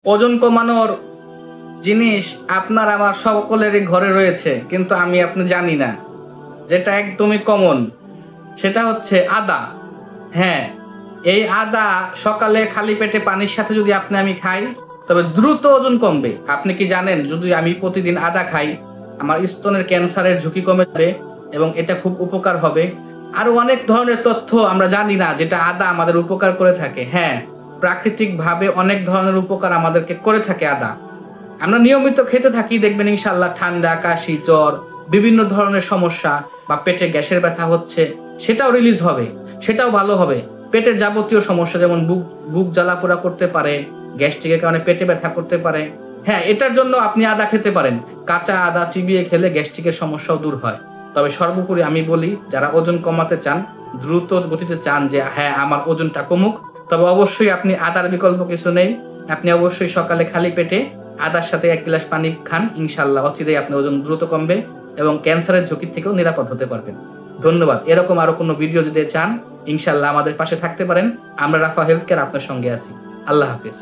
ওজন কমানোর জিনিস আপনার আমার সকলেরই ঘরে রয়েছে, কিন্তু আপনি জানি না। যেটা একদমই কমন সেটা হচ্ছে আদা। হ্যাঁ, এই আদা সকালে খালি পেটে পানির সাথে যদি আমি খাই, তবে দ্রুত ওজন কমবে। আপনি কি জানেন, যদি আমি প্রতিদিন আদা খাই, আমার স্তনের ক্যান্সারের ঝুঁকি কমে যাবে এবং এটা খুব উপকার হবে। আরো অনেক ধরনের তথ্য আমরা জানি না, যেটা আদা আমাদের উপকার করে থাকে। হ্যাঁ, প্রাকৃতিক ভাবে অনেক ধরনের উপকার আমাদেরকে করে থাকে আদা। আমরা নিয়মিত খেতে থাকি, দেখবেন ইনশাল্লাহ ঠান্ডা, কাশি, জ্বর, বিভিন্ন ধরনের সমস্যা বা পেটে গ্যাসের ব্যথা হচ্ছে, সেটাও রিলিজ হবে, সেটাও ভালো হবে। পেটের যাবতীয় সমস্যা, যেমন বুক বুক জ্বালাপোড়া করতে পারে, গ্যাস্ট্রিকের কারণে পেটে ব্যথা করতে পারে, হ্যাঁ, এটার জন্য আপনি আদা খেতে পারেন। কাঁচা আদা চিবিয়ে খেলে গ্যাস্ট্রিকের সমস্যাও দূর হয়। তবে সর্বোপরি আমি বলি, যারা ওজন কমাতে চান, দ্রুত গতিতে চান যে হ্যাঁ আমার ওজনটা কমুক, তবে অবশ্যই আপনি আদার বিকল্প কিছু নেই। আপনি অবশ্যই সকালে খালি পেটে আদার সাথে 1 গ্লাস পানি খান, ইনশাল্লাহ অচিরেই আপনার ওজন দ্রুত কমবে এবং ক্যান্সারের ঝুঁকি থেকেও নিরাপদ হতে পারবেন। ধন্যবাদ। এরকম আরো কোনো ভিডিও যদি চান, ইনশাল্লাহ আমাদের পাশে থাকতে পারেন। আমরা রাফা হেলথ কেয়ার আপনার সঙ্গে আছি। আল্লাহ হাফেজ।